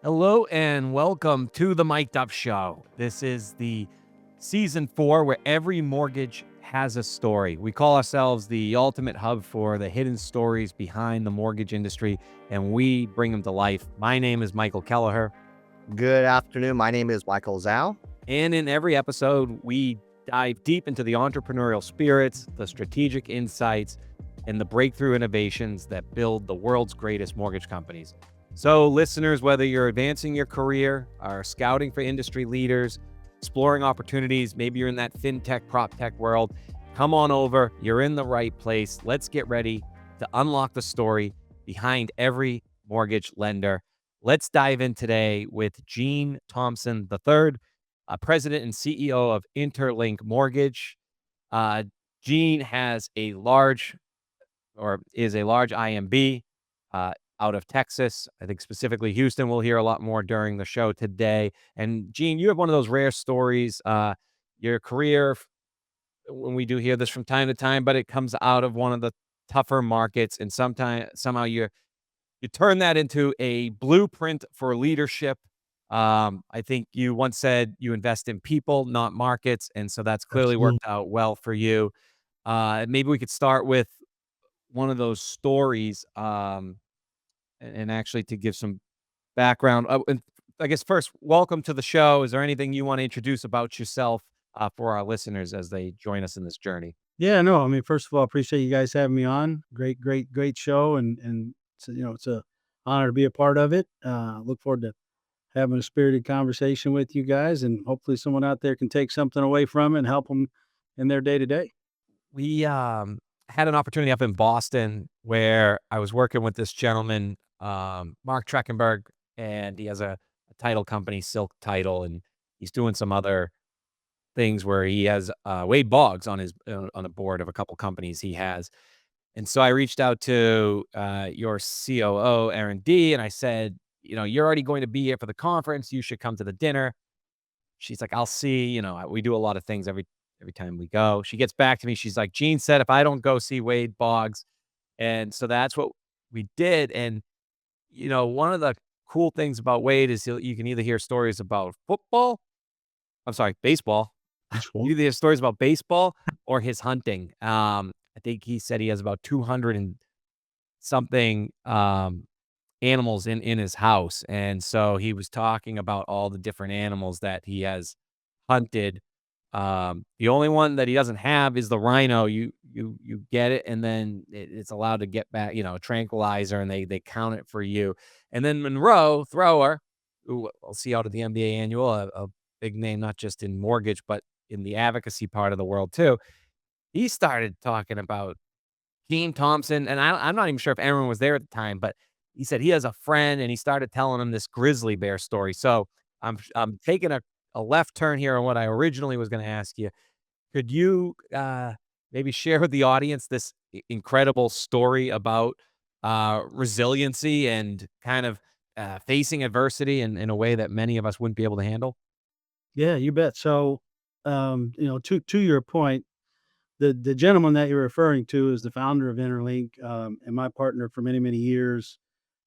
Hello and welcome to the MikedUp Show. This is the season 4 where every mortgage has a story. We call ourselves the ultimate hub for the hidden stories behind the mortgage industry, and we bring them to life. My name is Michael Kelleher, Good afternoon. My name is Michael Zhao. and in every episode, we dive deep into the entrepreneurial spirits, the strategic insights, and the breakthrough innovations that build the world's greatest mortgage companies. So, listeners, whether you're advancing your career, are scouting for industry leaders, exploring opportunities, maybe you're in that fintech, prop tech world, come on over. You're in the right place. Let's get ready to unlock the story behind every mortgage lender. Let's dive in today with Gene Thompson III, President and CEO of InterLinc Mortgage. Uh, Gene has a large is a large IMB out of Texas. I think specifically Houston. We'll hear a lot more during the show today. And Gene, you have one of those rare stories. Your career, when we do hear this from time to time, but it comes out of one of the tougher markets, and somehow you turn that into a blueprint for leadership. I think you once said you invest in people, not markets, and so that's clearly Absolutely. worked out well for you. Maybe we could start with one of those stories, and actually to give some background. And I guess first, welcome to the show. Is there anything you want to introduce about yourself for our listeners as they join us in this journey? Yeah, no, I mean, first of all, I appreciate you guys having me on. Great show, and it's a honor to be a part of it. Look forward to having a spirited conversation with you guys, and hopefully someone out there can take something away from it and help them in their day to day. We had an opportunity up in Boston where I was working with this gentleman, Mark Treckenberg, and he has a title company, Silk Title, and he's doing some other things where he has Wade Boggs on his on a board of a couple companies he has. And so I reached out to your COO, Aaron D, and I said, you're already going to be here for the conference. You should come to the dinner. She's like, I'll see. We do a lot of things every time we go. She gets back to me. She's like, Gene said if I don't go see Wade Boggs, and so that's what we did. And one of the cool things about Wade is you can either hear stories about football. I'm sorry, baseball. Useful. You either hear stories about baseball or his hunting. I think he said he has about 200 and something animals in his house, and so he was talking about all the different animals that he has hunted. The only one that he doesn't have is the rhino. You get it, and then it's allowed to get back, a tranquilizer, and they count it for you. And then Monroe Thrower, who I'll see out at the MBA annual, a big name not just in mortgage but in the advocacy part of the world too. He started talking about Gene Thompson, and I'm not even sure if Aaron was there at the time, but he said he has a friend, and he started telling him this grizzly bear story. So I'm taking a left turn here on what I originally was going to ask you. Could you maybe share with the audience this incredible story about resiliency and kind of facing adversity in a way that many of us wouldn't be able to handle? Yeah, you bet. So, to your point, the gentleman that you're referring to is the founder of InterLinc, and my partner for many years,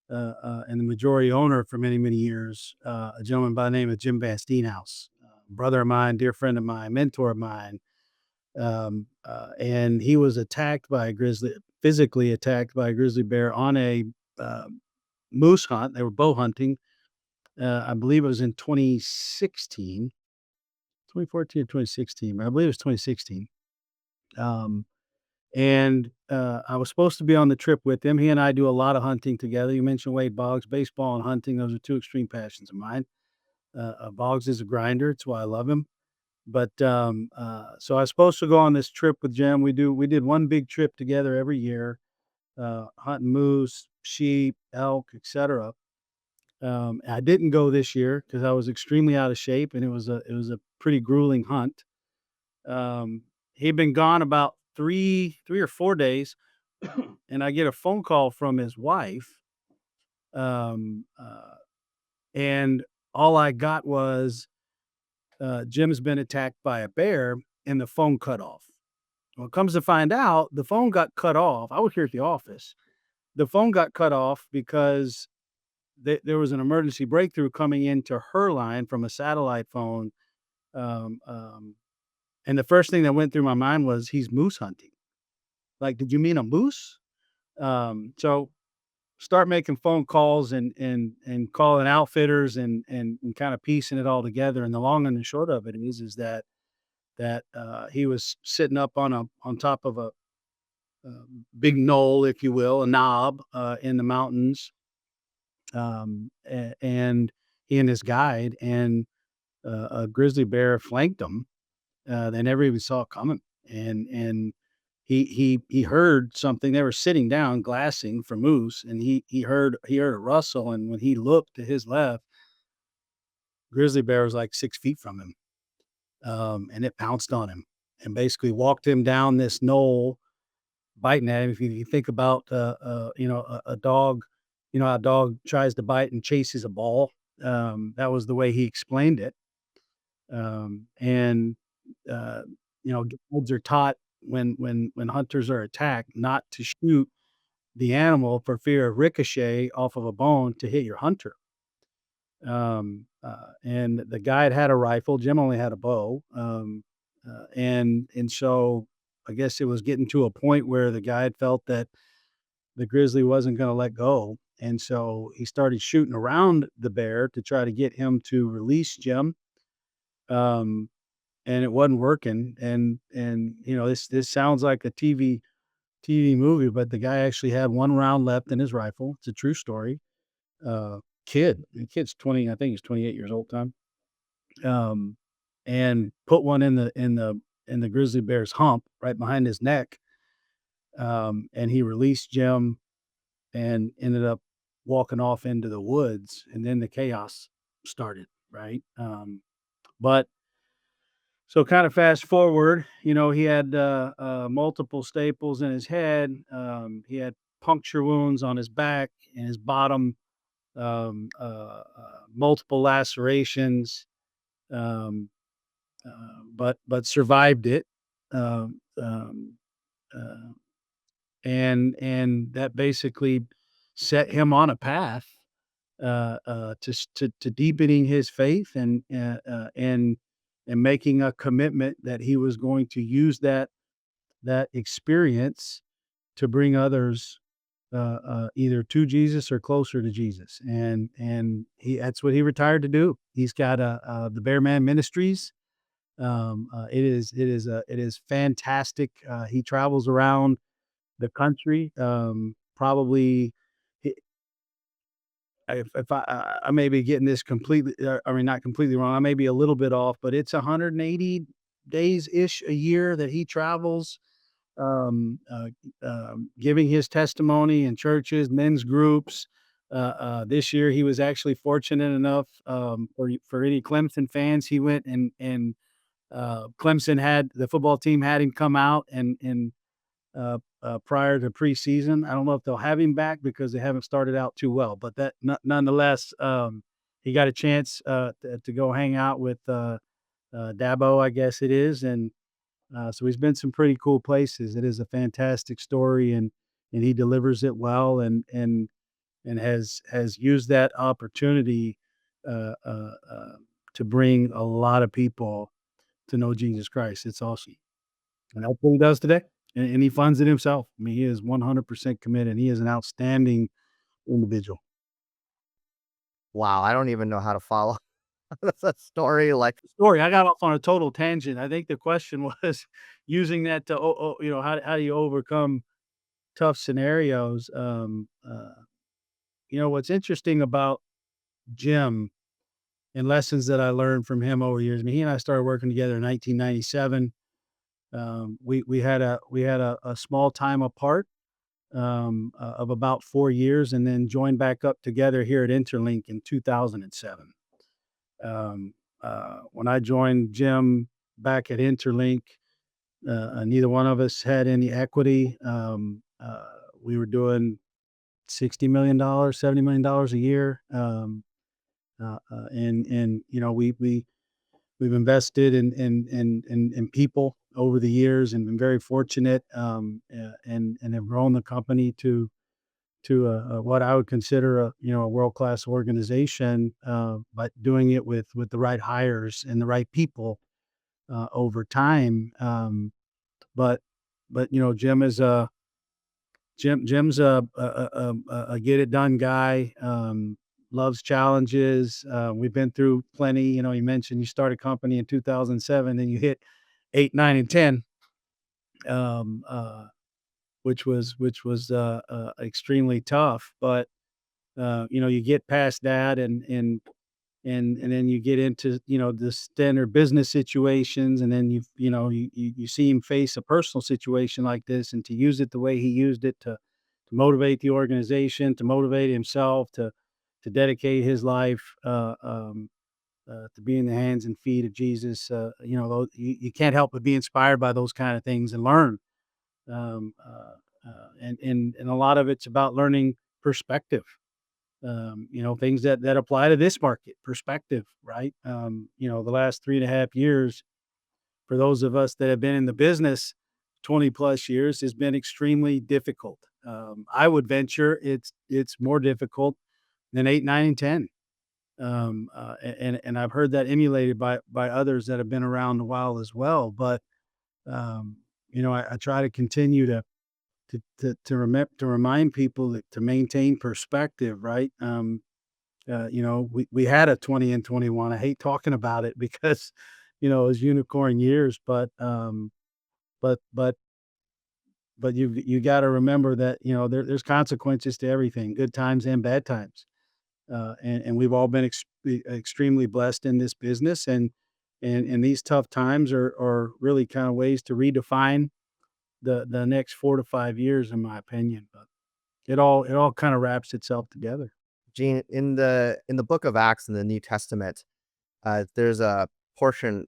and the majority owner for many years, a gentleman by the name of Jim Van Steenhouse, brother of mine, dear friend of mine, mentor of mine. And he was physically attacked by a grizzly bear on a uh, moose hunt. They were bow hunting. I believe it was in 2016, 2014 or 2016. I believe it was 2016. Um, and I was supposed to be on the trip with him. He and I do a lot of hunting together. You mentioned Wade Boggs, baseball and hunting; those are two extreme passions of mine. Boggs is a grinder; it's why I love him. So I was supposed to go on this trip with Jim. We did one big trip together every year, hunting moose, sheep, elk, etc. I didn't go this year because I was extremely out of shape, and it was a pretty grueling hunt. He'd been gone about three or 4 days, and I get a phone call from his wife, um, and all I got was, "Jim's been attacked by a bear," and the phone cut off. Well, it comes to find out, the phone got cut off. I was here at the office. The phone got cut off because there was an emergency breakthrough coming into her line from a satellite phone. Um, um, and the first thing that went through my mind was he's moose hunting. Like, did you mean a moose? So start making phone calls and calling outfitters and kind of piecing it all together. And the long and the short of it is that he was sitting up on top of a big knoll, if you will, a knob in the mountains, and he and his guide and a grizzly bear flanked them. They never even saw it coming, and he heard something. They were sitting down glassing for moose, and he heard a rustle, and when he looked to his left, grizzly bear was like 6 feet from him, and it pounced on him and basically walked him down this knoll, biting at him. If you think about a dog, you know how a dog tries to bite and chases a ball. That was the way he explained it. And uh, Dogs are taught when hunters are attacked not to shoot the animal for fear of ricochet off of a bone to hit your hunter. And the guide had a rifle. Jim only had a bow. And so I guess it was getting to a point where the guide felt that the grizzly wasn't going to let go. And so he started shooting around the bear to try to get him to release Jim. Um, and it wasn't working. And this sounds like a TV movie, but the guy actually had one round left in his rifle. It's a true story. Uh, the kid's 20, I think he's 28 years old time. Um, and put one in the grizzly bear's hump right behind his neck. And he released Jim and ended up walking off into the woods, and then the chaos started, right? But so kind of fast forward, he had multiple staples in his head. He had puncture wounds on his back and his bottom, multiple lacerations, um, but survived it. Um, um, uh, and that basically set him on a path to deepening his faith and making a commitment that he was going to use that experience to bring others either to Jesus or closer to Jesus. And that's what he retired to do. He's got the Bear Man Ministries. It is fantastic. He travels around the country. Probably, if I may be getting this completely, I mean, not completely wrong. I may be a little bit off, but it's 180 days ish a year that he travels, um, uh, giving his testimony in churches, men's groups. This year, he was actually fortunate enough, for any Clemson fans. He went and Clemson had the football team had him come out and prior to preseason. I don't know if they'll have him back because they haven't started out too well, but nonetheless, he got a chance to go hang out with Dabo, I guess it is, and so he's been some pretty cool places. It is a fantastic story, and he delivers it well, and has used that opportunity uh, uh, uh, to bring a lot of people to know Jesus Christ. It's awesome. And that's what he does today, and he funds it himself. I mean, he is 100% committed. He is an outstanding individual. Wow, I don't even know how to follow that story. Like, Story, I got off on a total tangent. I think the question was using that to, how do you overcome tough scenarios? What's interesting about Jim and lessons that I learned from him over the years. I mean, he and I started working together in 1997. We had a small time apart, of about 4 years, and then joined back up together here at InterLinc in 2007. Um, when I joined Jim back at InterLinc, neither one of us had any equity. We were doing $60 million, $70 million a year, and we've invested in people over the years and been very fortunate, and have grown the company what I would consider a world-class organization, but doing it with the right hires and the right people over time. But Jim is Jim's a get it done guy. Loves challenges. We've been through plenty. You mentioned you started a company in 2007, and you hit 8, 9, and 10. Um, uh, which was extremely tough. But you get past that, and then you get into the standard business situations, and then you see him face a personal situation like this, and to use it the way he used it to motivate the organization, to motivate himself, to dedicate his life to be in the hands and feet of Jesus. You can't help but be inspired by those kind of things and learn. And a lot of it's about learning perspective. Things that apply to this market, perspective, right? The last 3.5 years for those of us that have been in the business 20 plus years has been extremely difficult. I would venture it's more difficult than 8, 9, and 10. And I've heard that emulated by others that have been around a while as well. But I try to continue to remind people to maintain perspective, right? We had a 20 and 21. I hate talking about it because it was unicorn years, but you got to remember that there's consequences to everything, good times and bad times. And we've all been extremely blessed in this business, and these tough times are really kind of ways to redefine the next 4 to 5 years, in my opinion. But it all kind of wraps itself together. Gene, in the book of Acts in the New Testament, there's a portion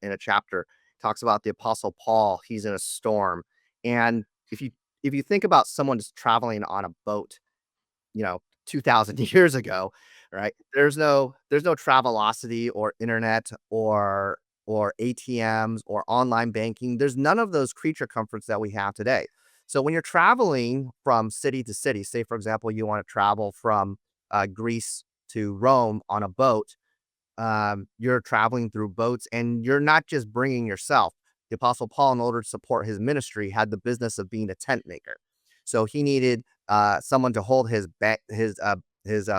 in a chapter talks about the Apostle Paul. He's in a storm, and if you think about someone just traveling on a boat, 2,000 years ago, right? There's no Travelocity or internet or ATMs or online banking. There's none of those creature comforts that we have today. So when you're traveling from city to city, say for example you want to travel from Greece to Rome on a boat, you're traveling through boats, and you're not just bringing yourself. The Apostle Paul, in order to support his ministry, had the business of being a tent maker. So he needed someone to hold his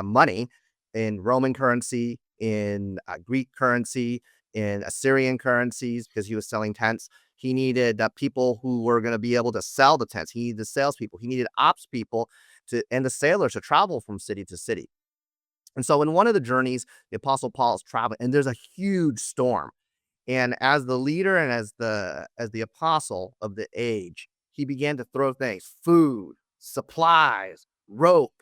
money in Roman currency, in Greek currency, in Assyrian currencies, because he was selling tents. He needed people who were going to be able to sell the tents. He needed the salespeople. He needed ops people and the sailors to travel from city to city. And so in one of the journeys, the Apostle Paul is traveling, and there's a huge storm. And as the leader and as the apostle of the age, he began to throw things, food, supplies, rope.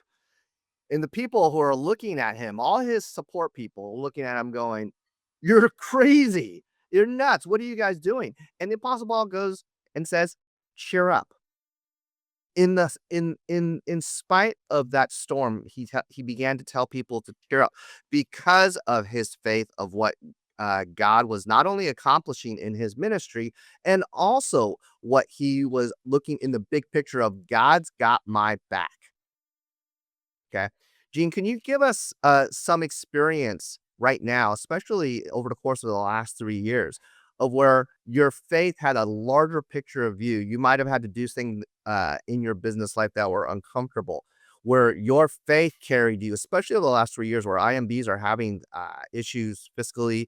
And the people who are looking at him, all his support people looking at him going, "You're crazy. You're nuts. What are you guys doing?" And the Apostle Paul goes and says, "Cheer up." In spite of that storm, he began to tell people to cheer up because of his faith of what God was not only accomplishing in his ministry, and also what he was looking in the big picture of God's got my back. Okay. Gene, can you give us some experience right now, especially over the course of the last 3 years, of where your faith had a larger picture of you? You might have had to do things in your business life that were uncomfortable, where your faith carried you, especially over the last 3 years, where IMBs are having issues fiscally,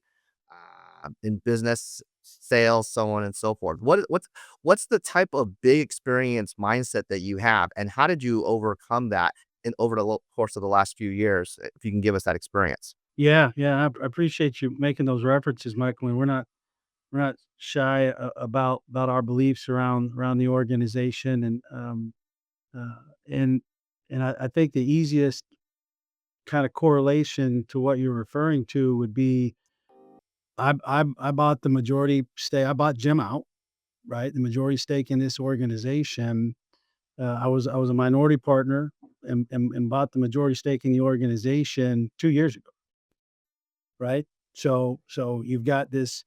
in business, sales, so on and so forth. What's the type of big experience mindset that you have, and how did you overcome that over the course of the last few years? If you can give us that experience. Yeah, yeah, I appreciate you making those references, Michael. And we're not shy about our beliefs around the organization, uh, and I think the easiest kind of correlation to what you're referring to would be I bought the majority stake. I bought Jim out, right? The majority stake in this organization. I was a minority partner and bought the majority stake in the organization 2 years ago, right? So you've got this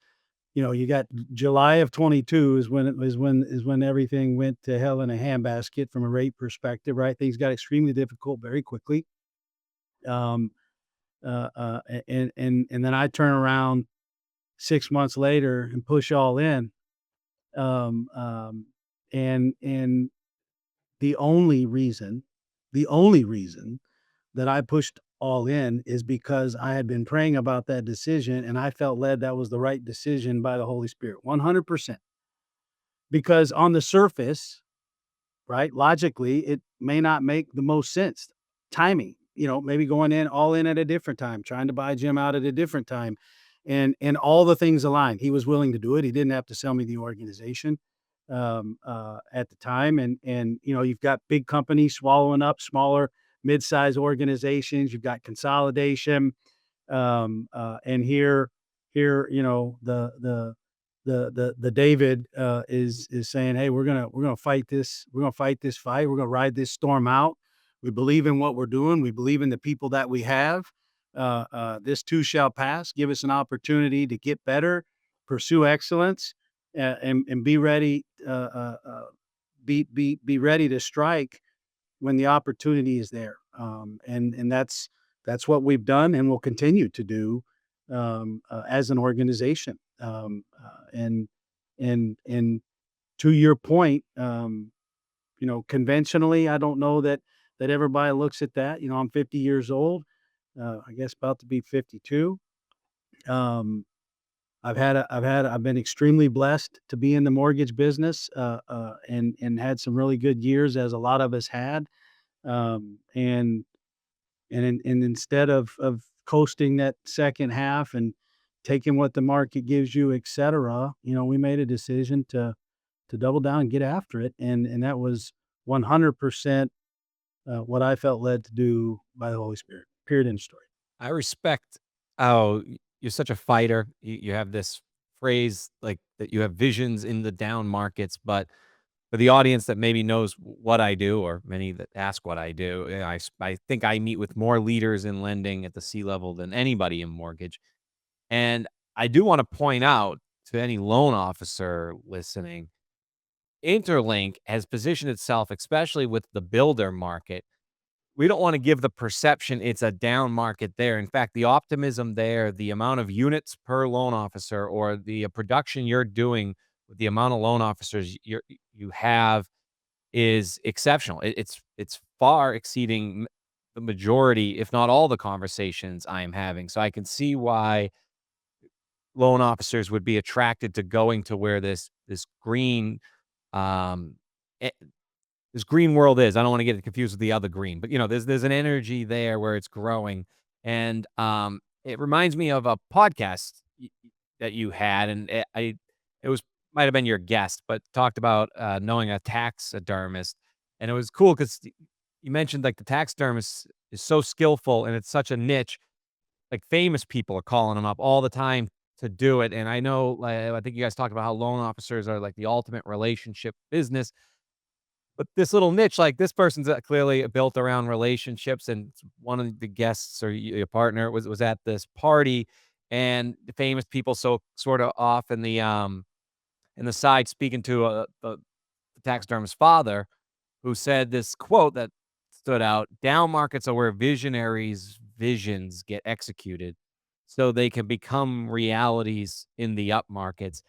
You got July of 22 is when everything went to hell in a handbasket from a rate perspective, right? Things got extremely difficult very quickly. Um, and then I turn around 6 months later and push all in. Um, um, and the only reason, the only reason that I pushed all in is because I had been praying about that decision and I felt led that was the right decision by the Holy Spirit, 100%. Because on the surface, right, logically, it may not make the most sense. Timing, maybe going in all in at a different time, trying to buy Jim out at a different time, and all the things aligned. He was willing to do it. He didn't have to sell me the organization at the time, and you've got big companies swallowing up smaller, mid-sized organizations. You've got consolidation, and here, the David is saying, "Hey, we're gonna fight this. We're gonna fight this fight. We're gonna ride this storm out. We believe in what we're doing. We believe in the people that we have. This too shall pass. Give us an opportunity to get better, pursue excellence, and be ready. Be ready to strike when the opportunity is there." And that's what we've done and will continue to do as an organization. And to your point, conventionally, I don't know that everybody looks at that. I'm 50 years old. I guess about to be 52. Um, I've been extremely blessed to be in the mortgage business, and had some really good years, as a lot of us had. And instead of coasting that second half and taking what the market gives you, et cetera, we made a decision to double down and get after it, and that was 100% what I felt led to do by the Holy Spirit. Period. End of story. I respect how you're such a fighter. You have this phrase like that you have visions in the down markets, but for the audience that maybe knows what I do, or many that ask what I do, I think I meet with more leaders in lending at the C level than anybody in mortgage. And I do want to point out to any loan officer listening, Interlink has positioned itself, especially with the builder market. We don't want to give the perception it's a down market there. In fact, the optimism there, the amount of units per loan officer, or the production you're doing with the amount of loan officers you have is exceptional. It's far exceeding the majority, if not all, the conversations I am having. So I can see why loan officers would be attracted to going to where this green um eh, this green world is. I don't want to get it confused with the other green, but there's an energy there where it's growing. And it reminds me of a podcast that you had, and it was might have been your guest, but talked about knowing a taxidermist. And it was cool because you mentioned like the taxidermist is so skillful and it's such a niche. Like famous people are calling him up all the time to do it. And I know, like, I think you guys talked about how loan officers are like the ultimate relationship business. But this little niche, like this person's clearly built around relationships, and one of the guests or your partner was at this party, and the famous people so sort of off in the side speaking to the taxidermist's father, who said this quote that stood out: "Down markets are where visionaries' visions get executed, so they can become realities in the up markets."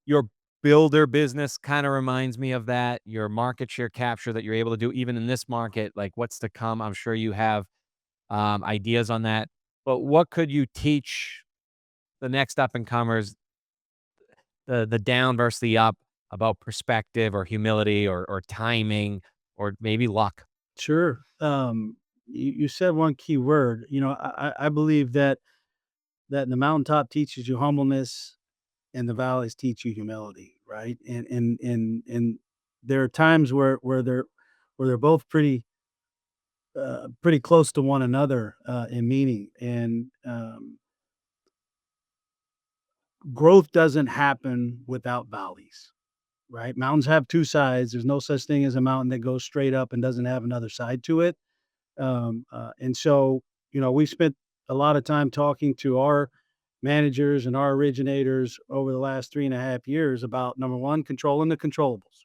Your builder business kinda reminds me of that, your market share capture that you're able to do even in this market, like, what's to come, I'm sure you have, ideas on that, but what could you teach the next up and comers, the down versus the up, about perspective or humility or timing or maybe luck? Sure. You said one key word. I believe that the mountaintop teaches you humbleness, and the valleys teach you humility, right? And there are times where they're both pretty close to one another in meaning. And growth doesn't happen without valleys, right? Mountains have two sides. There's no such thing as a mountain that goes straight up and doesn't have another side to it. And so, we spent a lot of time talking to our managers and our originators over the last 3.5 years about, number one, controlling the controllables,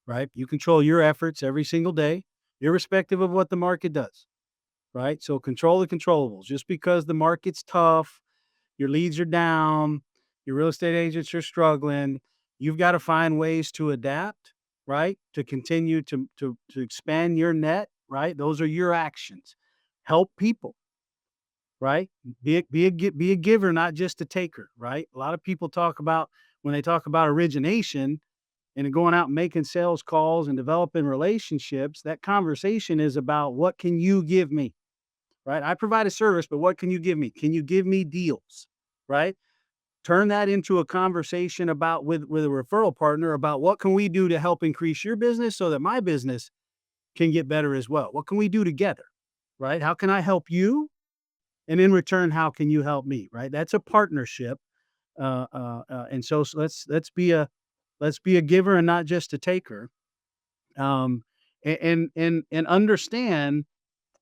right? You control your efforts every single day, irrespective of what the market does, right? So control the controllables. Just because the market's tough, your leads are down, your real estate agents are struggling, you've got to find ways to adapt, right? To continue to expand your net, right? Those are your actions. Help people, right? Be a giver, not just a taker, right? A lot of people talk about, when they talk about origination and going out and making sales calls and developing relationships, that conversation is about, what can you give me? Right? I provide a service, but what can you give me? Can you give me deals? Right? Turn that into a conversation about, with a referral partner, about, what can we do to help increase your business so that my business can get better as well? What can we do together? Right? How can I help you? And in return, how can you help me? Right? That's a partnership. And so, let's be a giver and not just a taker. Um, and understand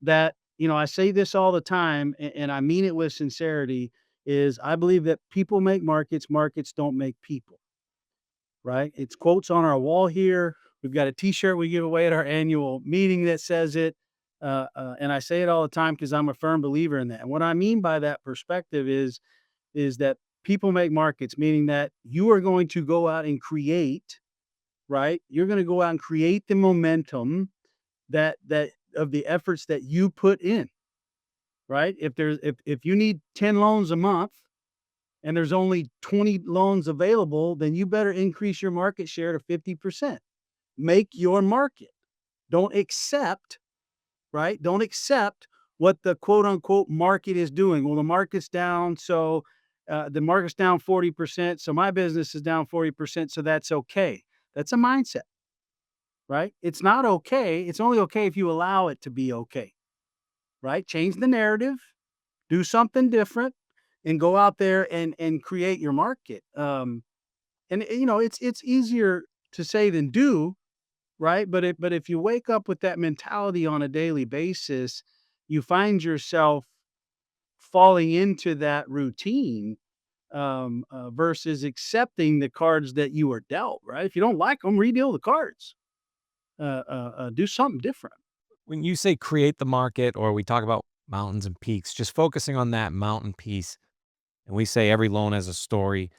that, I say this all the time, and I mean it with sincerity, is I believe that people make markets, markets don't make people, right? It's quotes on our wall here. We've got a T-shirt we give away at our annual meeting that says it. And I say it all the time because I'm a firm believer in that. And what I mean by that perspective is that people make markets, meaning that you are going to go out and create, right? You're going to go out and create the momentum that of the efforts that you put in, right? If you need 10 loans a month and there's only 20 loans available, then you better increase your market share to 50%. Make your market. Don't accept, right? Don't accept what the quote unquote market is doing. Well, the market's down, so the market's down 40%, so my business is down 40%, so that's okay. That's a mindset, right? It's not okay. It's only okay if you allow it to be okay, right? Change the narrative, do something different, and go out there and create your market. And it's easier to say than do, right? But if you wake up with that mentality on a daily basis, you find yourself falling into that routine, versus accepting the cards that you were dealt. Right? If you don't like them, redeal the cards. Do something different. When you say create the market, or we talk about mountains and peaks, just focusing on that mountain piece, and we say every loan has a story.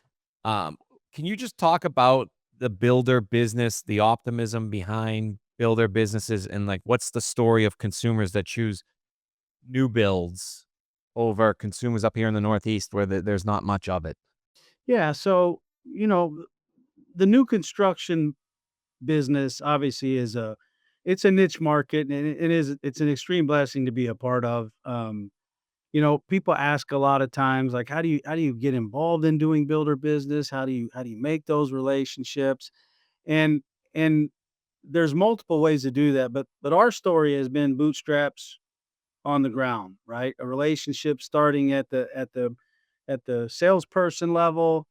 Um, can you just talk about the builder business, the optimism behind builder businesses, and like what's the story of consumers that choose new builds over consumers up here in the Northeast where there's not much of it? Yeah. So the new construction business obviously it's a niche market, and it's an extreme blessing to be a part of. People ask a lot of times, like, how do you get involved in doing builder business? How do you make those relationships? And and there's multiple ways to do that, but our story has been bootstraps on the ground, right? A relationship starting at the salesperson level.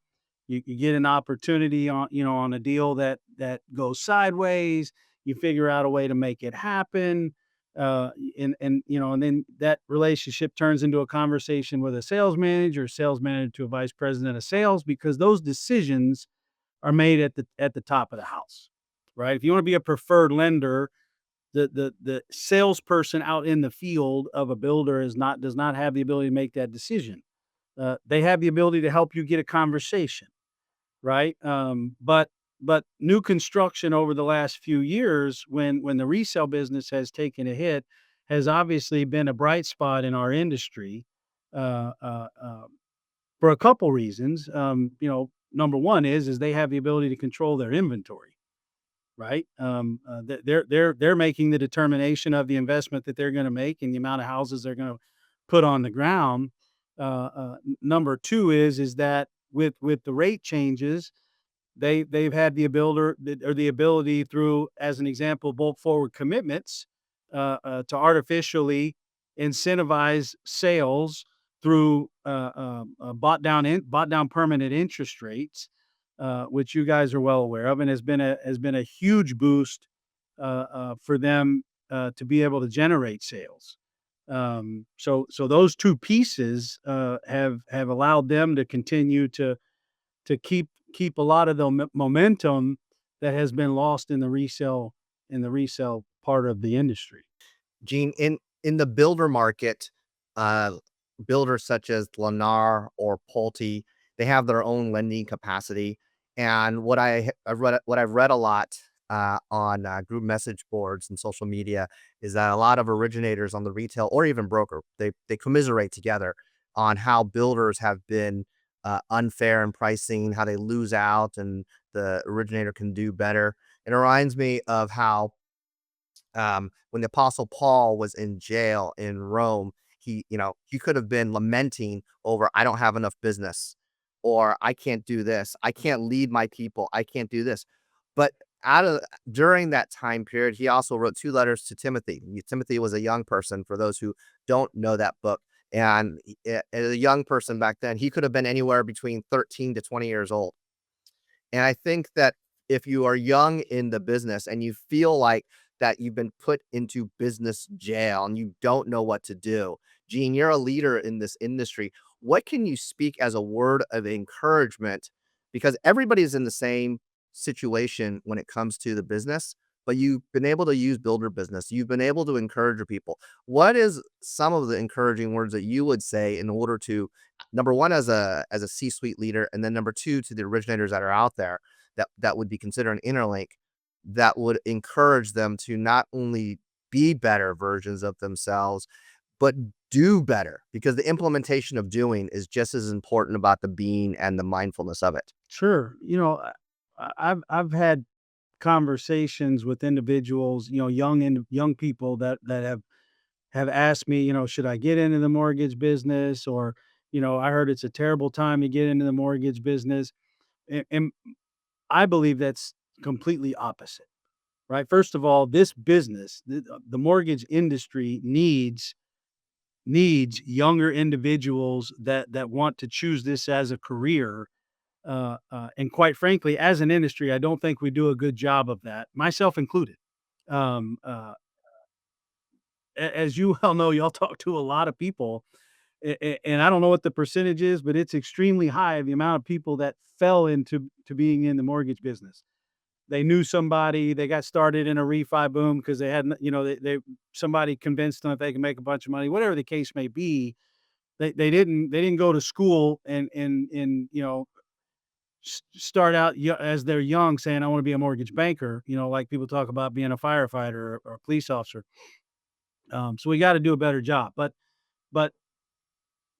You get an opportunity on a deal that goes sideways. You figure out a way to make it happen. And then that relationship turns into a conversation with a sales manager to a vice president of sales, because those decisions are made at the top of the house, right? If you want to be a preferred lender, the salesperson out in the field of a builder does not have the ability to make that decision. They have the ability to help you get a conversation, right? But new construction over the last few years, when the resale business has taken a hit, has obviously been a bright spot in our industry, uh, uh, uh, for a couple reasons. Number one is they have the ability to control their inventory, right? They're making the determination of the investment that they're going to make and the amount of houses they're going to put on the ground. Number two is that with the rate changes, they've had the ability through, as an example, bulk forward commitments, to artificially incentivize sales through bought down permanent interest rates, which you guys are well aware of, and has been a huge boost for them to be able to generate sales. So those two pieces have allowed them to continue to keep a lot of the momentum that has been lost in the resale part of the industry. Gene, in the builder market, uh, builders such as Lennar or Pulte, they have their own lending capacity. And what I've read a lot on group message boards and social media is that a lot of originators on the retail or even broker, they commiserate together on how builders have been unfair in pricing, how they lose out, and the originator can do better. It reminds me of how when the apostle Paul was in jail in Rome, he could have been lamenting over, I don't have enough business, or I can't do this. I can't lead my people. I can't do this. But out of during that time period, he also wrote 2 letters to Timothy. Timothy was a young person, for those who don't know that book. And as a young person back then, he could have been anywhere between 13 to 20 years old. And I think that if you are young in the business and you feel like that you've been put into business jail and you don't know what to do, Gene, you're a leader in this industry. What can you speak as a word of encouragement? Because everybody's in the same situation when it comes to the business, but you've been able to use builder business. You've been able to encourage your people. What is some of the encouraging words that you would say in order to, number one, as a C-suite leader, and then number two, to the originators that are out there that would be considered an interlink, that would encourage them to not only be better versions of themselves, but do better, because the implementation of doing is just as important about the being and the mindfulness of it. Sure, I've had conversations with individuals, young people that have asked me, should I get into the mortgage business, or I heard it's a terrible time to get into the mortgage business, and I believe that's completely opposite. Right? First of all, this business, the mortgage industry needs younger individuals that want to choose this as a career. And quite frankly, as an industry, I don't think we do a good job of that, myself included. Um, uh, as you well know, y'all talk to a lot of people, and I don't know what the percentage is, but it's extremely high, the amount of people that fell into to being in the mortgage business. They knew somebody, they got started in a refi boom because they had, they somebody convinced them that they can make a bunch of money, whatever the case may be. They didn't go to school and start out as they're young saying, I want to be a mortgage banker, like people talk about being a firefighter or a police officer. So we got to do a better job. But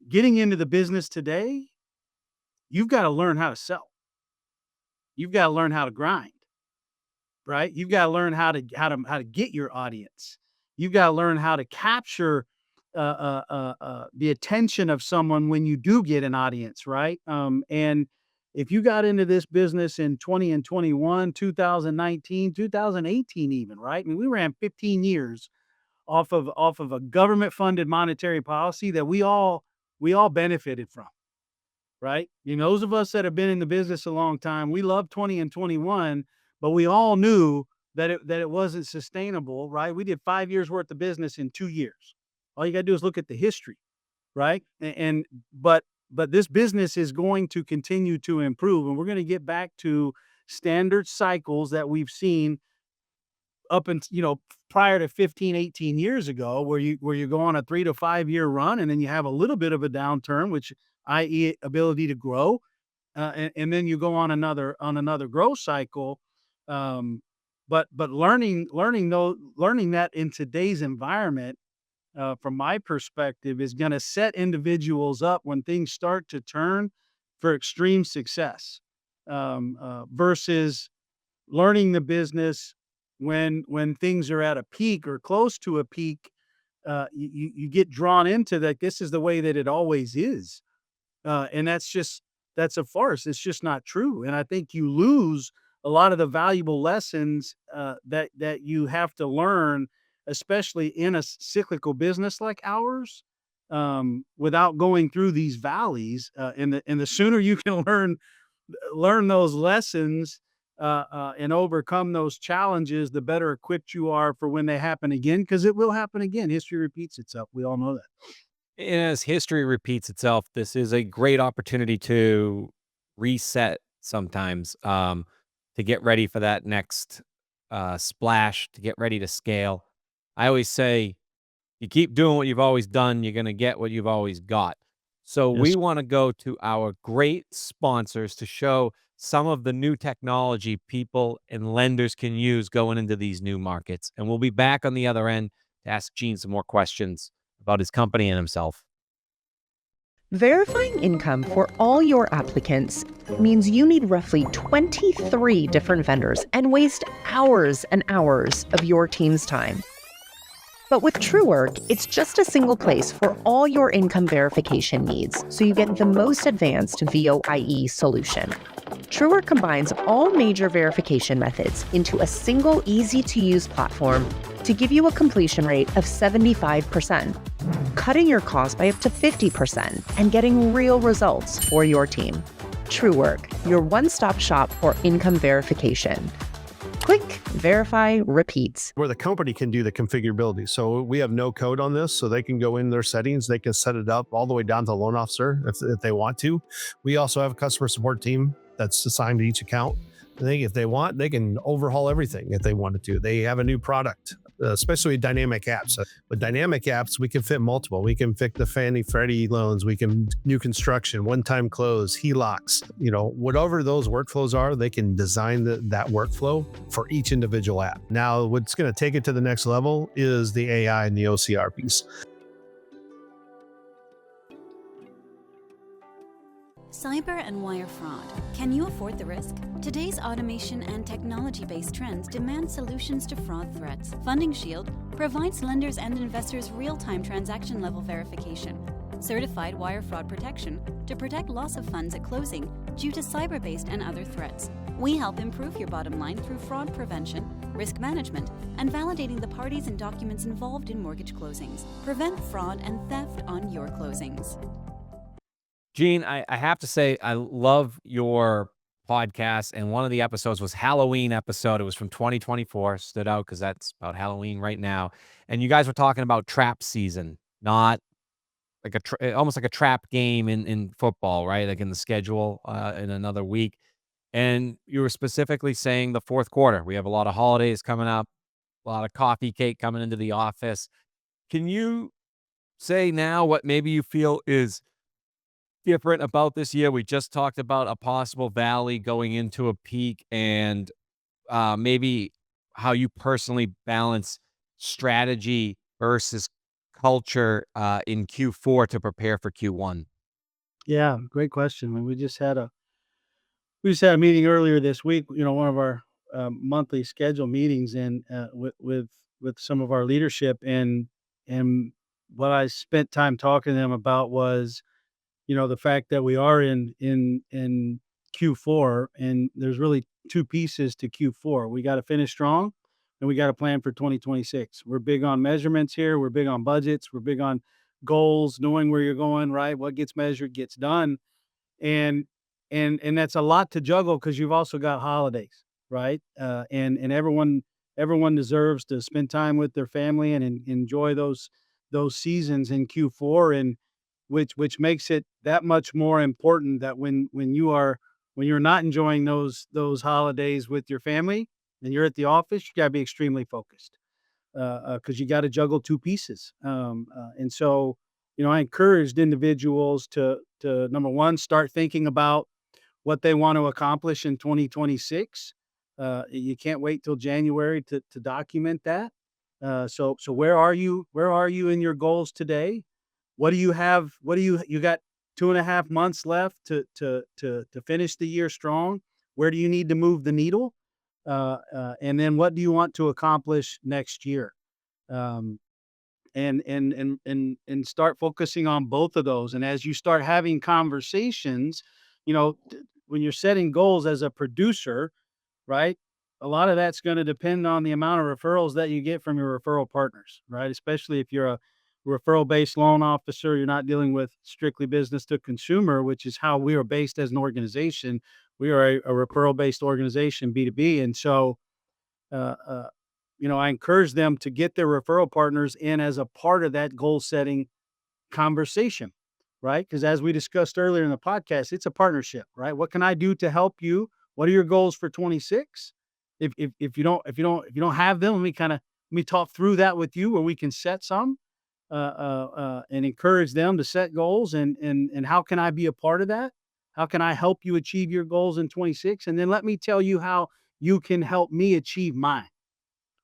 getting into the business today, you've got to learn how to sell. You've got to learn how to grind. Right? You've gotta learn how to get your audience. You've gotta learn how to capture, the attention of someone when you do get an audience, right? And if you got into this business in 20 and 21, 2019, 2018 even, right? I mean, we ran 15 years off of a government-funded monetary policy that we all benefited from. Right? Those of us that have been in the business a long time, we love 20 and 21, but we all knew that it wasn't sustainable, right? We did 5 years worth of business in 2 years. All you gotta do is look at the history, right? And but this business is going to continue to improve, and we're gonna get back to standard cycles that we've seen up and prior to 15, 18 years ago, where you go on a 3 to 5 year run, and then you have a little bit of a downturn, which i.e. ability to grow, and then you go on another growth cycle. But learning that in today's environment, from my perspective, is going to set individuals up when things start to turn for extreme success, versus learning the business when things are at a peak or close to a peak. You get drawn into that. This is the way that it always is, and that's a farce. It's just not true. And I think you lose a lot of the valuable lessons that you have to learn, especially in a cyclical business like ours, without going through these valleys. And the sooner you can learn those lessons, and overcome those challenges, the better equipped you are for when they happen again, because it will happen again. History repeats itself. We all know that. And as history repeats itself, this is a great opportunity to reset sometimes, to get ready for that next splash, to get ready to scale. I always say, you keep doing what you've always done, you're going to get what you've always got. So Yes. we want to go to our great sponsors to show some of the new technology people and lenders can use going into these new markets. And we'll be back on the other end to ask Gene some more questions about his company and himself. Verifying income for all your applicants means you need roughly 23 different vendors and waste hours and hours of your team's time. But with TrueWork, it's just a single place for all your income verification needs, so you get the most advanced VOIE solution. TrueWork combines all major verification methods into a single, easy-to-use platform to give you a completion rate of 75%, cutting your costs by up to 50% and getting real results for your team. TrueWork, your one-stop shop for income verification. Click, verify, repeat. Where the company can do the configurability. So we have no code on this, so they can go in their settings, they can set it up all the way down to the loan officer if they want to. We also have a customer support team that's assigned to each account. If they want, they can overhaul everything if they wanted to. They have a new product, especially dynamic apps. With dynamic apps, we can fit multiple. We can fit the Fannie Freddie loans. We can new construction, one-time close, HELOCs. Whatever those workflows are, they can design that workflow for each individual app. Now, what's going to take it to the next level is the AI and the OCR piece. Cyber and wire fraud. Can you afford the risk? Today's automation and technology-based trends demand solutions to fraud threats. Funding Shield provides lenders and investors real-time transaction-level verification, certified wire fraud protection to protect loss of funds at closing due to cyber-based and other threats. We help improve your bottom line through fraud prevention, risk management, and validating the parties and documents involved in mortgage closings. Prevent fraud and theft on your closings. Gene, I have to say, I love your podcast. And one of the episodes was Halloween episode. It was from 2024, stood out because that's about Halloween right now. And you guys were talking about trap season, not like almost like a trap game in football, right? Like in the schedule in another week. And you were specifically saying the fourth quarter. We have a lot of holidays coming up, a lot of coffee cake coming into the office. Can you say now what maybe you feel is different about this year? We just talked about a possible valley going into a peak, and maybe how you personally balance strategy versus culture in Q4 to prepare for Q1. Yeah, great question. I mean, we just had a meeting earlier this week. One of our monthly scheduled meetings, and with some of our leadership, and what I spent time talking to them about was, the fact that we are in Q4, and there's really two pieces to Q4. We got to finish strong, and we got to plan for 2026. We're big on measurements here. We're big on budgets. We're big on goals, knowing where you're going, right? What gets measured gets done. And that's a lot to juggle because you've also got holidays, right? And everyone deserves to spend time with their family and enjoy those seasons in Q4, and which makes it that much more important that when you're not enjoying those holidays with your family and you're at the office, you gotta be extremely focused because you got to juggle two pieces. And so, I encouraged individuals to number one, start thinking about what they want to accomplish in 2026. You can't wait till January to document that. So where are you? Where are you in your goals today? What do you have? You got 2.5 months left to finish the year strong. Where do you need to move the needle? And then what do you want to accomplish next year? And start focusing on both of those. And as you start having conversations, when you're setting goals as a producer, right? A lot of that's going to depend on the amount of referrals that you get from your referral partners, right? Especially if you're referral-based loan officer. You're not dealing with strictly business to consumer, which is how we are based as an organization. We are a referral-based organization, B2B. And so, uh, uh, I encourage them to get their referral partners in as a part of that goal setting conversation, right? Because as we discussed earlier in the podcast, it's a partnership, right? What can I do to help you? What are your goals for 26? If you don't have them, let me talk through that with you, where we can set some and encourage them to set goals, and how can I be a part of that? How can I help you achieve your goals in 26? And then let me tell you how you can help me achieve mine,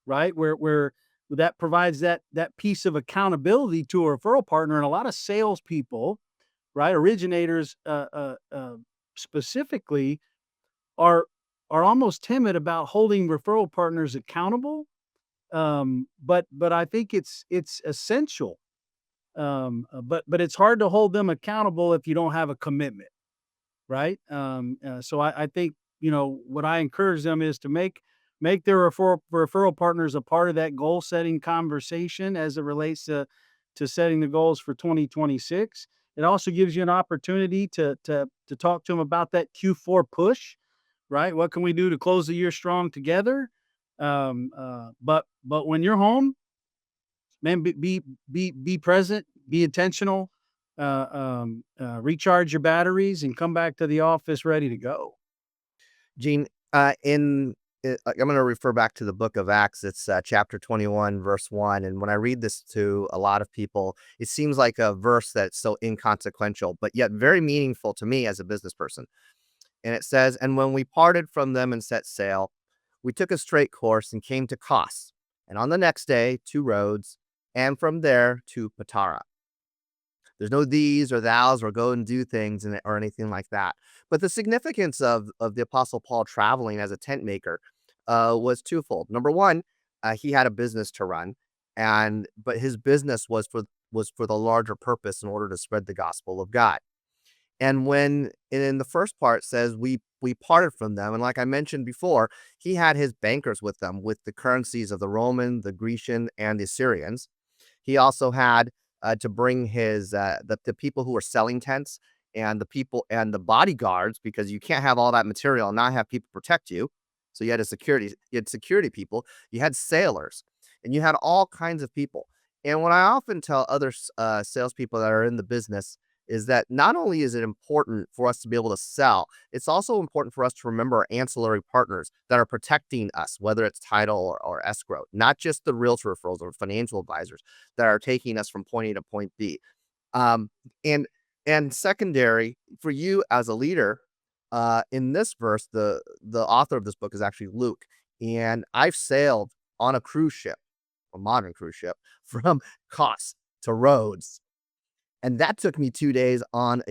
right? Where that provides that piece of accountability to a referral partner. And a lot of salespeople, right, originators, specifically, are almost timid about holding referral partners accountable. But I think it's essential. But it's hard to hold them accountable if you don't have a commitment, right? So I think, what I encourage them is to make their referral partners a part of that goal setting conversation as it relates to setting the goals for 2026. It also gives you an opportunity to talk to them about that Q4 push, right? What can we do to close the year strong together? But when you're home, man, be present, be intentional, recharge your batteries, and come back to the office ready to go. Gene, I'm going to refer back to the book of Acts. It's chapter 21, verse 1. And when I read this to a lot of people, it seems like a verse that's so inconsequential, but yet very meaningful to me as a business person. And it says, "And when we parted from them and set sail, we took a straight course and came to Kos, and on the next day to Rhodes, and from there to Patara." There's no these or thous or go and do things or anything like that. But the significance of the Apostle Paul traveling as a tent maker was twofold. Number one, he had a business to run, but his business was for the larger purpose, in order to spread the gospel of God. And when in the first part says we parted from them, and like I mentioned before, he had his bankers with them, with the currencies of the Roman, the Grecian, and the Assyrians. He also had to bring his the people who were selling tents, and the people and the bodyguards, because you can't have all that material and not have people protect you. So you had security people, you had sailors, and you had all kinds of people. And what I often tell other salespeople that are in the business is that not only is it important for us to be able to sell, it's also important for us to remember our ancillary partners that are protecting us, whether it's title or escrow, not just the realtor referrals or financial advisors that are taking us from point A to point B. Um, and and secondary for you as a leader, in this verse, the author of this book is actually Luke, and I've sailed on a cruise ship, a modern cruise ship, from Kos to Rhodes, and that took me 2 days on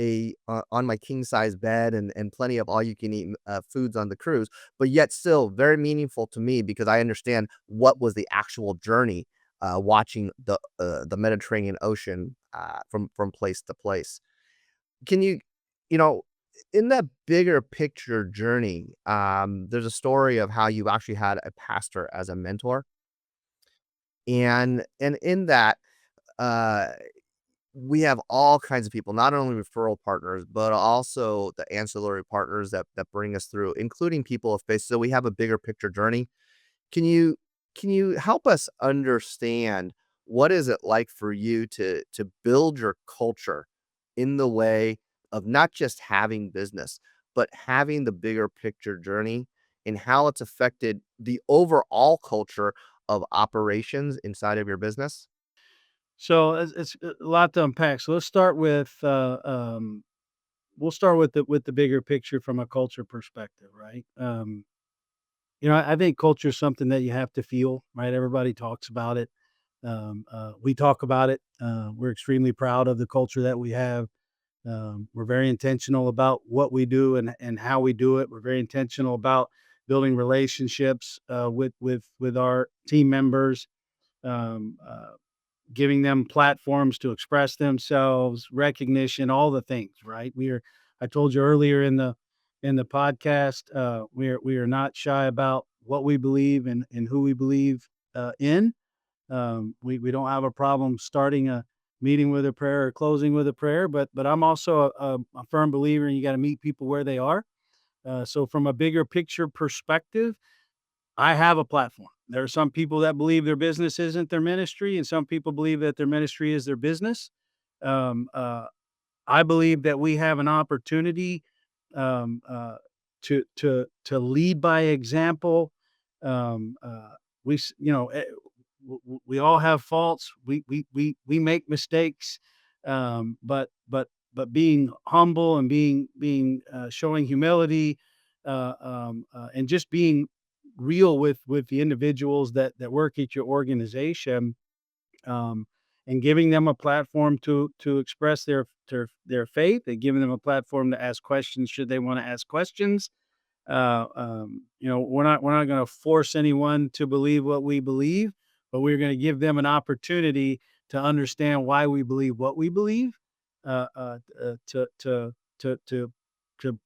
my king size bed, and plenty of all you can eat foods on the cruise, but yet still very meaningful to me, because I understand what was the actual journey, watching the Mediterranean Ocean from place to place. Can you know, in that bigger picture journey, there's a story of how you actually had a pastor as a mentor, and in that, uh, we have all kinds of people, not only referral partners, but also the ancillary partners that bring us through, including people of faith. So we have a bigger picture journey. Can you can you help us understand what is it like for you to build your culture in the way of not just having business, but having the bigger picture journey, and how it's affected the overall culture of operations inside of your business? So it's a lot to unpack. So let's start with we'll start with the bigger picture from a culture perspective, right? I think culture is something that you have to feel, right? Everybody talks about it. We talk about it. We're extremely proud of the culture that we have. We're very intentional about what we do and how we do it. We're very intentional about building relationships with our team members, um, uh, giving them platforms to express themselves, recognition, all the things. Right? I told you earlier in the podcast, we are not shy about what we believe and who we believe in. We don't have a problem starting meeting with a prayer or closing with a prayer, but I'm also a firm believer in you got to meet people where they are. So from a bigger picture perspective, I have a platform. There are some people that believe their business isn't their ministry, and some people believe that their ministry is their business. Um, uh, I believe that we have an opportunity um, uh, to lead by example. Um, uh, we all have faults. We make mistakes, but being humble and being showing humility, and just being real with the individuals that work at your organization, um, and giving them a platform to express their faith, and giving them a platform to ask questions should they want to ask questions. We're not going to force anyone to believe what we believe, but we're going to give them an opportunity to understand why we believe what we believe, uh, uh, uh, to to to to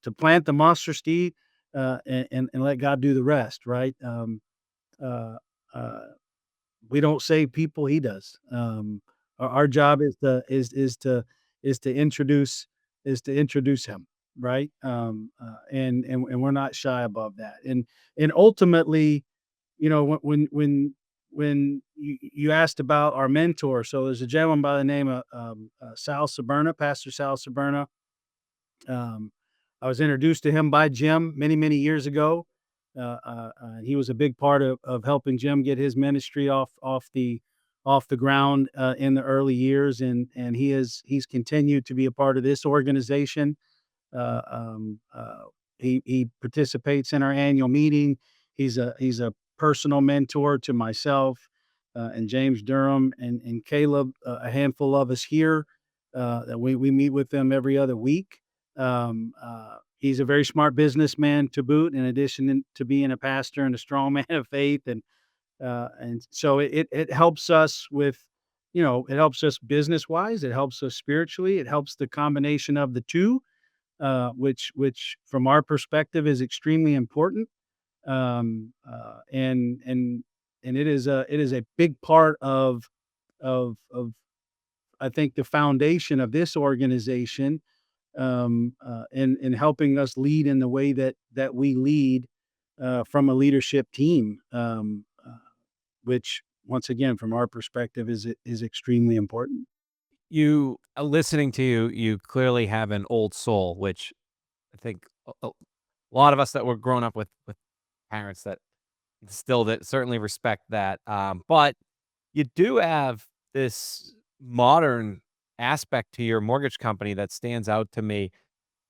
to plant the mustard seed, and let God do the rest. Right. Uh, uh, we don't save people, he does. Our job is to introduce him, right? And we're not shy above that. And ultimately, when you asked about our mentor, so there's a gentleman by the name of Sal Saberna, Pastor Sal Saberna. Um, I was introduced to him by Jim many, many years ago. He was a big part of helping Jim get his ministry off the ground in the early years, and he's continued to be a part of this organization. Uh, um, uh, he participates in our annual meeting. He's a personal mentor to myself and James Durham and Caleb, a handful of us here that we meet with them every other week. He's a very smart businessman to boot, in addition to being a pastor and a strong man of faith, and so it helps us it helps us business wise, it helps us spiritually, it helps the combination of the two, which from our perspective is extremely important. And it is a big part of I think the foundation of this organization, in helping us lead in the way that we lead from a leadership team, which once again, from our perspective, is extremely important. Listening to you, you clearly have an old soul, which I think a lot of us that were growing up with parents that still that certainly respect that. But you do have this modern aspect to your mortgage company that stands out to me.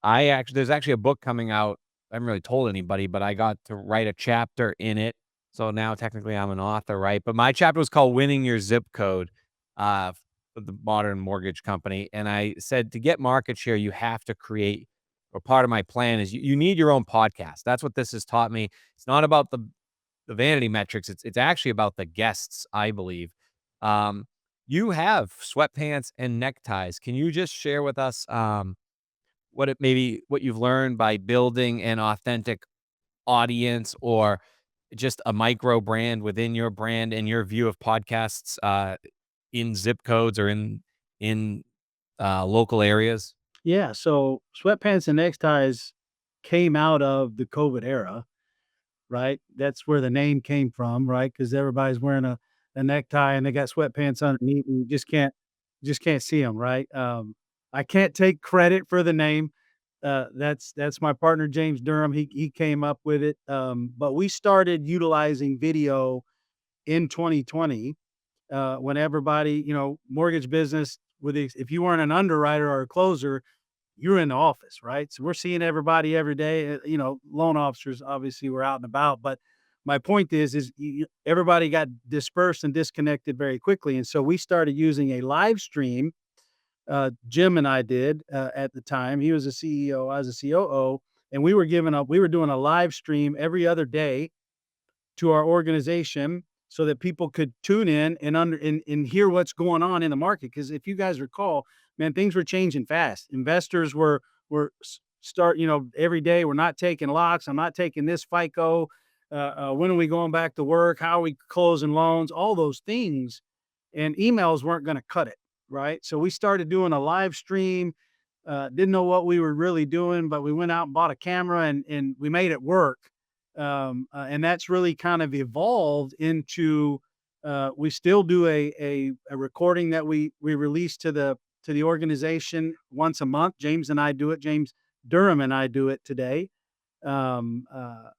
There's actually a book coming out. I haven't really told anybody, but I got to write a chapter in it. So now technically I'm an author, right? But my chapter was called Winning Your Zip Code for the modern mortgage company. And I said to get market share, you have to create, or part of my plan is you need your own podcast. That's what this has taught me. It's not about the vanity metrics. It's actually about the guests, I believe. Um, you have sweatpants and neckties. Can you just share with us what you've learned by building an authentic audience, or just a micro brand within your brand and your view of podcasts in zip codes or in local areas? Yeah, so sweatpants and neckties came out of the COVID era, right? That's where the name came from, right? Because everybody's wearing a necktie and they got sweatpants underneath, and you just can't see them, right? I can't take credit for the name. That's my partner James Durham. He came up with it. But we started utilizing video in 2020, when everybody, mortgage business, if you weren't an underwriter or a closer, you're in the office, right? So we're seeing everybody every day. Loan officers obviously were out and about, but my point is everybody got dispersed and disconnected very quickly, and so we started using a live stream. Jim and I did at the time. He was a CEO, I was a COO, and we were giving up. We were doing a live stream every other day to our organization so that people could tune in and hear what's going on in the market. Because if you guys recall, man, things were changing fast. Investors were every day. We're not taking locks. I'm not taking this FICO. When are we going back to work? How are we closing loans? All those things, and emails weren't going to cut it. right? So we started doing a live stream. Didn't know what we were really doing, but we went out and bought a camera and we made it work. And that's really kind of evolved into we still do a recording that we release to the organization once a month. James and I do it. James Durham and I do it today. Um, uh,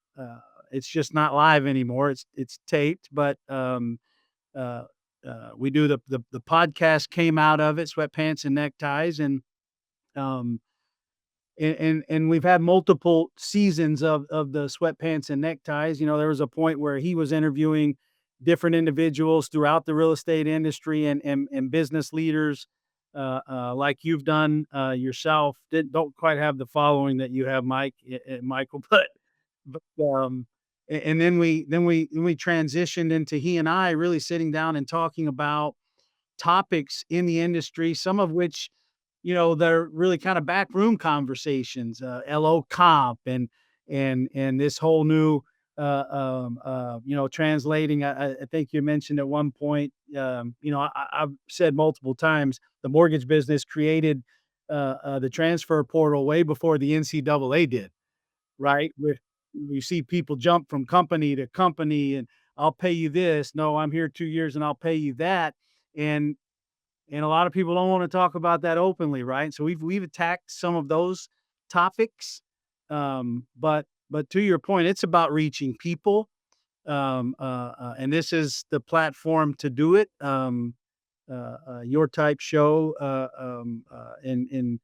it's just not live anymore. It's taped, but uh, we do the podcast came out of it, Sweatpants and Neckties, um, and we've had multiple seasons of the Sweatpants and Neckties. You know, there was a point where he was interviewing different individuals throughout the real estate industry and business leaders, like you've done yourself. Don't quite have the following that you have, Michael, but and then we transitioned into he and I really sitting down and talking about topics in the industry, some of which, you know, they're really kind of backroom conversations, LO comp and this whole new, you know, translating. I think you mentioned at one point, you know, I've said multiple times, the mortgage business created the transfer portal way before the NCAA did, right? Where you see people jump from company to company and I'll pay you this. No, I'm here 2 years and I'll pay you that. And and a lot of people don't want to talk about that openly, right? So we've attacked some of those topics. But to your point, it's about reaching people. And this is the platform to do it. Your type show, in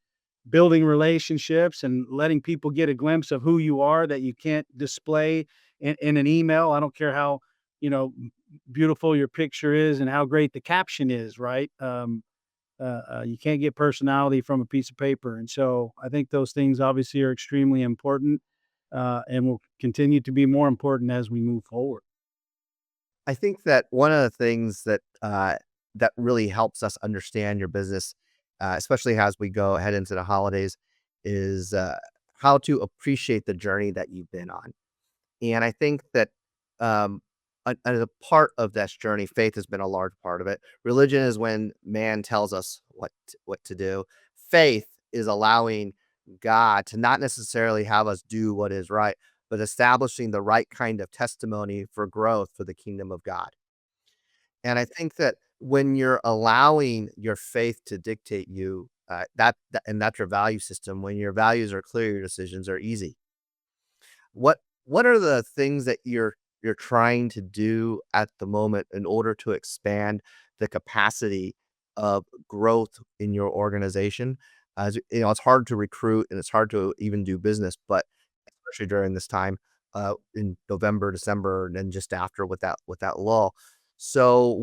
building relationships and letting people get a glimpse of who you are that you can't display in an email. I don't care how, you know, beautiful your picture is and how great the caption is, right? You can't get personality from a piece of paper. And so I think those things obviously are extremely important, and will continue to be more important as we move forward. I think that one of the things that that really helps us understand your business, especially as we go head into the holidays, is how to appreciate the journey that you've been on. And I think that as a part of this journey, faith has been a large part of it. Religion is when man tells us what to do. Faith is allowing God to not necessarily have us do what is right, but establishing the right kind of testimony for growth for the kingdom of God. And I think that when you're allowing your faith to dictate you, and that's your value system. When your values are clear, your decisions are easy. What are the things that you're trying to do at the moment in order to expand the capacity of growth in your organization? As you know, it's hard to recruit and it's hard to even do business, but especially during this time in November, December, and then just after with that lull. So,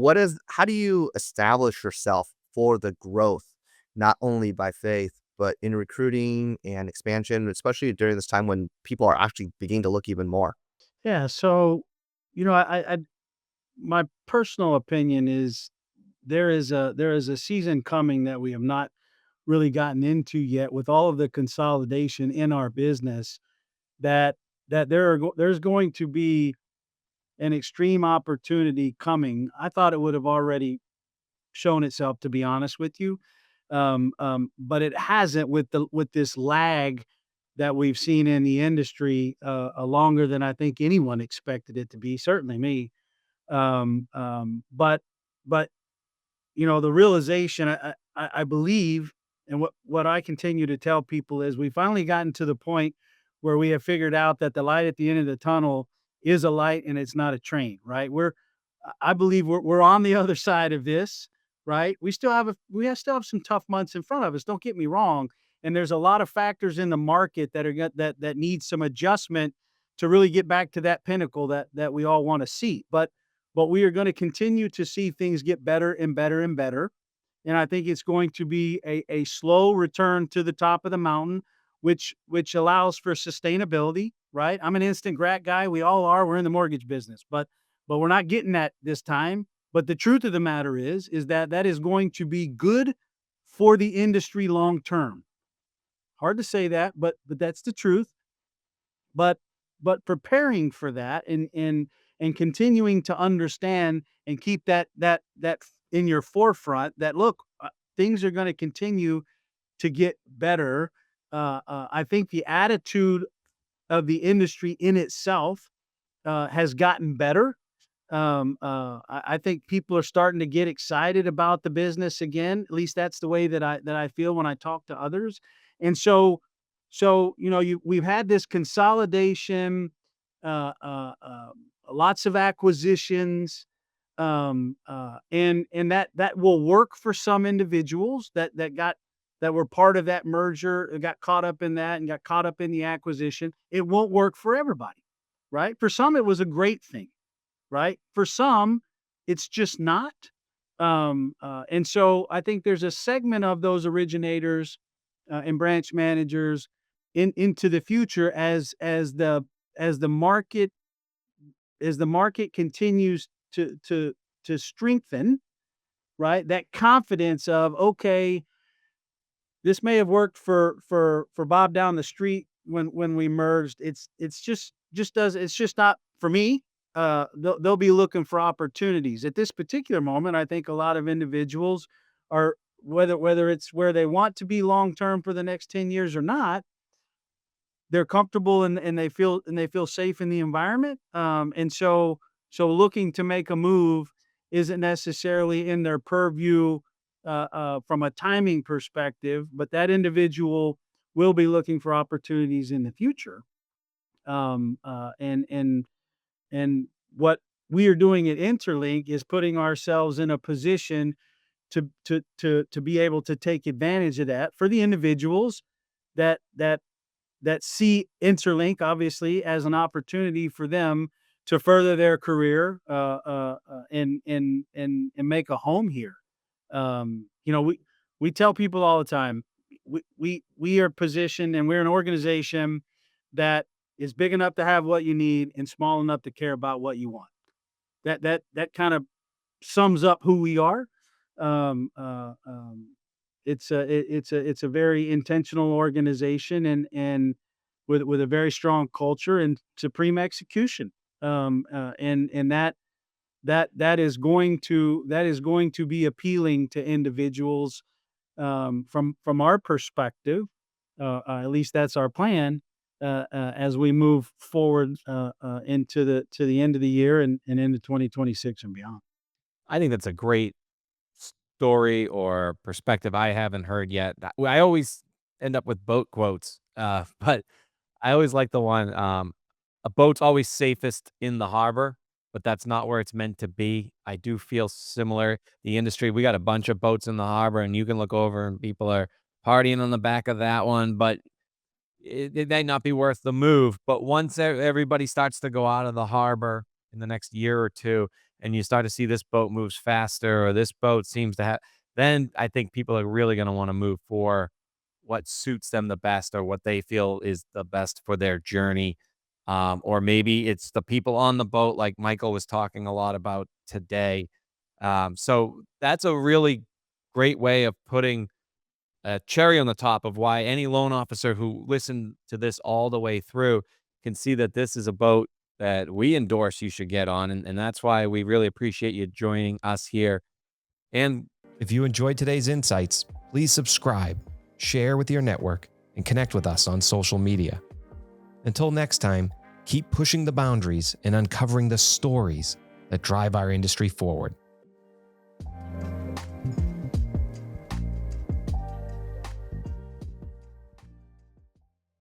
how do you establish yourself for the growth, not only by faith, but in recruiting and expansion, especially during this time when people are actually beginning to look even more? Yeah. So, you know, my personal opinion is there is a season coming that we have not really gotten into yet with all of the consolidation in our business that there's going to be an extreme opportunity coming. I thought it would have already shown itself, to be honest with you. But it hasn't with this lag that we've seen in the industry, longer than I think anyone expected it to be, certainly me. But you know, the realization I believe, and what I continue to tell people is we finally gotten to the point where we have figured out that the light at the end of the tunnel is a light and it's not a train, right? I believe we're on the other side of this, right? Still have some tough months in front of us. Don't get me wrong, and there's a lot of factors in the market that need some adjustment to really get back to that pinnacle that we all want to see. But we are going to continue to see things get better and better and better. And I think it's going to be a slow return to the top of the mountain, which allows for sustainability, right? I'm an instant grat guy. We all are. We're in the mortgage business, but we're not getting that this time. But the truth of the matter is that that is going to be good for the industry long term. Hard to say that, but that's the truth. But preparing for that and continuing to understand and keep that in your forefront that look, things are going to continue to get better. I think the attitude of the industry in itself has gotten better. I think people are starting to get excited about the business again. At least that's the way that I feel when I talk to others. And so we've had this consolidation, lots of acquisitions, and that will work for some individuals that were part of that merger, got caught up in that and got caught up in the acquisition. It won't work for everybody, right? For some, it was a great thing, right? For some, it's just not. And so I think there's a segment of those originators and branch managers into the future as the market continues to strengthen, right? That confidence of, okay, this may have worked for Bob down the street when we merged. It's just not for me. They'll be looking for opportunities at this particular moment. I think a lot of individuals are, whether it's where they want to be long term for the next 10 years or not, they're comfortable and they feel safe in the environment. And so looking to make a move isn't necessarily in their purview from a timing perspective, but that individual will be looking for opportunities in the future. And what we are doing at InterLinc is putting ourselves in a position to be able to take advantage of that for the individuals that see InterLinc obviously as an opportunity for them to further their career and make a home here. We tell people all the time, we are positioned and we're an organization that is big enough to have what you need and small enough to care about what you want. That kind of sums up who we are. Um, uh, um, it's a very intentional organization and with a very strong culture and supreme execution. And that is going to be appealing to individuals from our perspective. At least that's our plan as we move forward into the end of the year and into 2026 and beyond. I think that's a great story or perspective I haven't heard yet. I always end up with boat quotes, but I always like the one, a boat's always safest in the harbor, but that's not where it's meant to be. I do feel similar. The industry, we got a bunch of boats in the harbor, and you can look over and people are partying on the back of that one, but it may not be worth the move. But once everybody starts to go out of the harbor in the next year or two, and you start to see this boat moves faster or this boat seems to have, then I think people are really going to want to move for what suits them the best or what they feel is the best for their journey. Or maybe it's the people on the boat, like Michael was talking a lot about today. So that's a really great way of putting a cherry on the top of why any loan officer who listened to this all the way through can see that this is a boat that we endorse you should get on. And that's why we really appreciate you joining us here. And if you enjoyed today's insights, please subscribe, share with your network, and connect with us on social media. Until next time, keep pushing the boundaries and uncovering the stories that drive our industry forward.